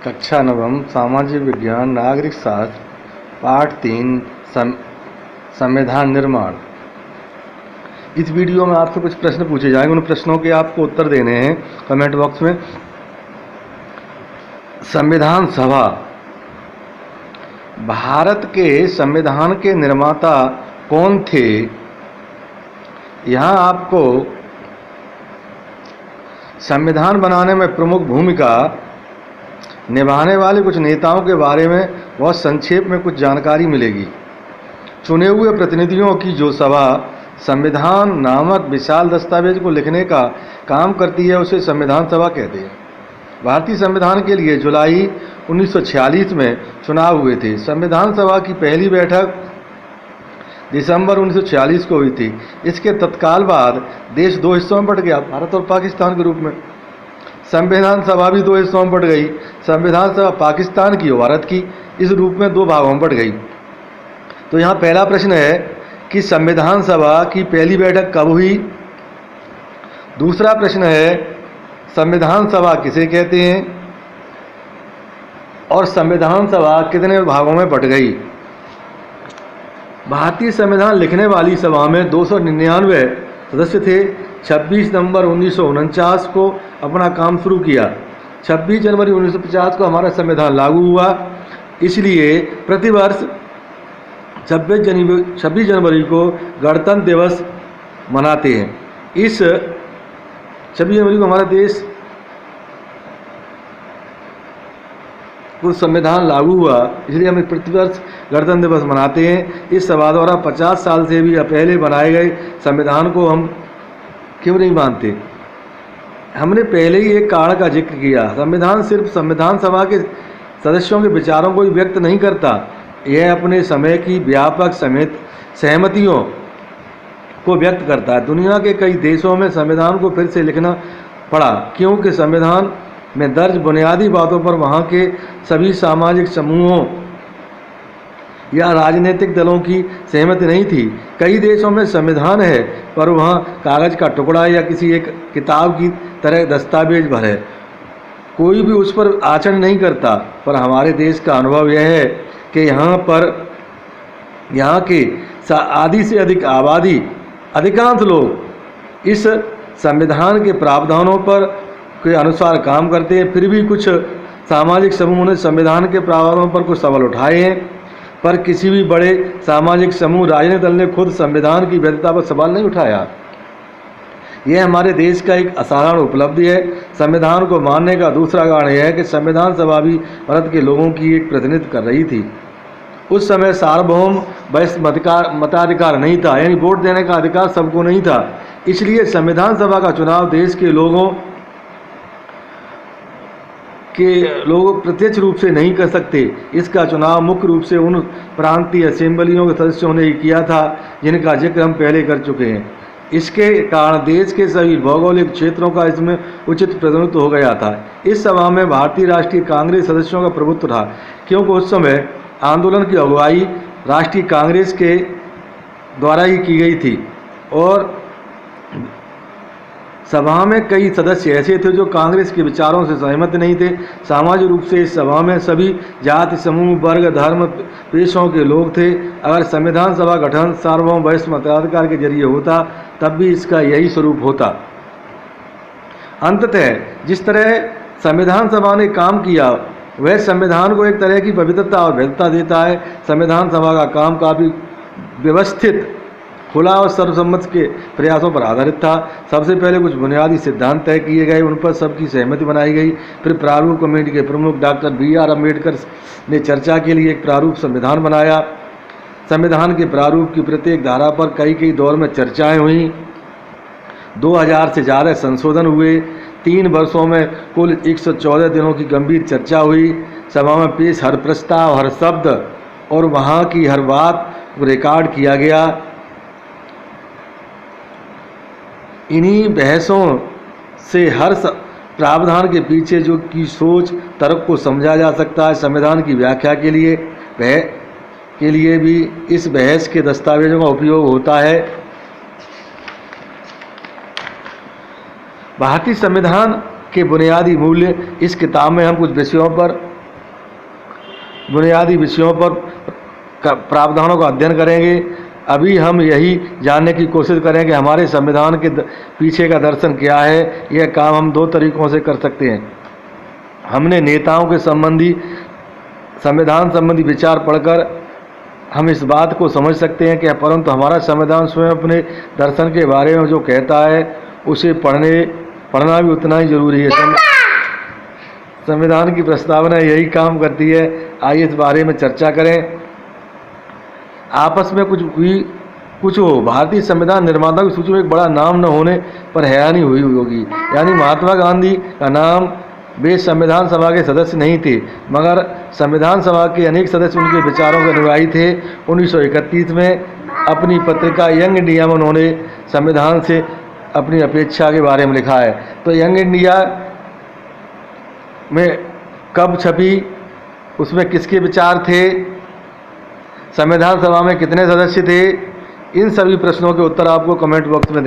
कक्षा नवम सामाजिक विज्ञान नागरिक शास्त्र पाठ 3 संविधान निर्माण। इस वीडियो में आपसे कुछ प्रश्न पूछे जाएंगे। उन प्रश्नों के आपको उत्तर देने हैं कमेंट बॉक्स में। संविधान सभा भारत के संविधान के निर्माता कौन थे? यहाँ आपको संविधान बनाने में प्रमुख भूमिका निभाने वाले कुछ नेताओं के बारे में बहुत संक्षेप में कुछ जानकारी मिलेगी। चुने हुए प्रतिनिधियों की जो सभा संविधान नामक विशाल दस्तावेज को लिखने का काम करती है उसे संविधान सभा कहते हैं। भारतीय संविधान के लिए जुलाई 1946 में चुनाव हुए थे। संविधान सभा की पहली बैठक दिसंबर 1946 को हुई थी। इसके तत्काल बाद देश दो हिस्सों में बंट गया, भारत और पाकिस्तान के रूप में। संविधान सभा भी दो हिस्सों में बंट गई। संविधान सभा पाकिस्तान की और भारत की, इस रूप में दो भागों में बंट गई। तो यहाँ पहला प्रश्न है कि संविधान सभा की पहली बैठक कब हुई। दूसरा प्रश्न है संविधान सभा किसे कहते हैं और संविधान सभा कितने भागों में बंट गई। भारतीय संविधान लिखने वाली सभा में 299 सदस्य थे। 26 नवंबर 1949 को अपना काम शुरू किया। 26 जनवरी 1950 को हमारा संविधान लागू हुआ। इसलिए प्रतिवर्ष 26 जनवरी को गणतंत्र दिवस मनाते हैं। इस 26 जनवरी को हमारा देश को संविधान लागू हुआ, इसलिए हम प्रतिवर्ष गणतंत्र दिवस मनाते हैं। इस सभा द्वारा 50 साल से भी पहले बनाए गए संविधान को हम क्यों नहीं मानते? हमने पहले ही एक कारण का जिक्र किया। संविधान सिर्फ संविधान सभा के सदस्यों के विचारों को ही व्यक्त नहीं करता, यह अपने समय की व्यापक सहमतियों को व्यक्त करता है। दुनिया के कई देशों में संविधान को फिर से लिखना पड़ा क्योंकि संविधान में दर्ज बुनियादी बातों पर वहाँ के सभी सामाजिक समूहों या राजनीतिक दलों की सहमति नहीं थी। कई देशों में संविधान है पर वहाँ कागज़ का टुकड़ा या किसी एक किताब की तरह दस्तावेज भर है, कोई भी उस पर आचरण नहीं करता। पर हमारे देश का अनुभव यह है कि यहाँ के आधी से अधिक आबादी, अधिकांश लोग इस संविधान के प्रावधानों पर के अनुसार काम करते हैं। फिर भी कुछ सामाजिक समूहों ने संविधान के प्रावधानों पर कुछ सवाल उठाए हैं, पर किसी भी बड़े सामाजिक समूह, राजनीतिक दल ने खुद संविधान की वैधता पर सवाल नहीं उठाया। यह हमारे देश का एक असाधारण उपलब्धि है। संविधान को मानने का दूसरा कारण यह है कि संविधान सभा भी भारत के लोगों की एक प्रतिनिधित्व कर रही थी। उस समय सार्वभौम वयस्क मताधिकार नहीं था, यानी वोट देने का अधिकार सबको नहीं था। इसलिए संविधान सभा का चुनाव देश के लोग प्रत्यक्ष रूप से नहीं कर सकते। इसका चुनाव मुख्य रूप से उन प्रांतीय असेंबलियों के सदस्यों ने ही किया था जिनका जिक्र हम पहले कर चुके हैं। इसके कारण देश के सभी भौगोलिक क्षेत्रों का इसमें उचित प्रतिनिधित्व हो गया था। इस सभा में भारतीय राष्ट्रीय कांग्रेस सदस्यों का प्रभुत्व था क्योंकि उस समय आंदोलन की अगुवाई राष्ट्रीय कांग्रेस के द्वारा ही की गई थी और सभा में कई सदस्य ऐसे थे जो कांग्रेस के विचारों से सहमत नहीं थे। सामाजिक रूप से इस सभा में सभी जाति, समूह, वर्ग, धर्म, पेशों के लोग थे। अगर संविधान सभा गठन सार्वभौम वयस्क मताधिकार के जरिए होता तब भी इसका यही स्वरूप होता। अंततः जिस तरह संविधान सभा ने काम किया वह संविधान को एक तरह की पवित्रता और वैधता देता है। संविधान सभा का काम काफ़ी व्यवस्थित, खुला और सर्वसम्मत के प्रयासों पर आधारित था। सबसे पहले कुछ बुनियादी सिद्धांत तय किए गए, उन पर सबकी सहमति बनाई गई। फिर प्रारूप कमेटी के प्रमुख डॉक्टर BR अम्बेडकर ने चर्चा के लिए एक प्रारूप संविधान बनाया। संविधान के प्रारूप की प्रत्येक धारा पर कई दौर में चर्चाएं हुई। 2000 से ज़्यादा संशोधन हुए। 3 वर्षों में कुल 114 दिनों की गंभीर चर्चा हुई। सभा में पेश हर प्रस्ताव, हर शब्द और वहाँ की हर बात को रिकॉर्ड किया गया। इन्हीं बहसों से हर प्रावधान के पीछे जो की सोच, तर्क को समझा जा सकता है। संविधान की व्याख्या के लिए भी इस बहस के दस्तावेजों का उपयोग होता है। भारतीय संविधान के बुनियादी मूल्य, इस किताब में हम कुछ विषयों पर बुनियादी विषयों पर प्रावधानों का अध्ययन करेंगे। अभी हम यही जानने की कोशिश करें कि हमारे संविधान के पीछे का दर्शन क्या है। यह काम हम दो तरीक़ों से कर सकते हैं। हमने नेताओं के संविधान संबंधी विचार पढ़कर हम इस बात को समझ सकते हैं कि परंतु हमारा संविधान स्वयं अपने दर्शन के बारे में जो कहता है उसे पढ़ना भी उतना ही जरूरी है। संविधान की प्रस्तावना यही काम करती है। आइए इस बारे में चर्चा करें। आपस में कुछ हो, भारतीय संविधान निर्माता की सूची में एक बड़ा नाम न होने पर हैरानी हुई होगी। यानी महात्मा गांधी का नाम, वे संविधान सभा के सदस्य नहीं थे, मगर संविधान सभा के अनेक सदस्य उनके विचारों के अनुयायी थे। 1931 में अपनी पत्रिका यंग इंडिया में उन्होंने संविधान से अपनी अपेक्षा के बारे में लिखा है। तो यंग इंडिया में कब छपी, उसमें किसके विचार थे, संविधान सभा में कितने सदस्य थे, इन सभी प्रश्नों के उत्तर आपको कमेंट बॉक्स में दें।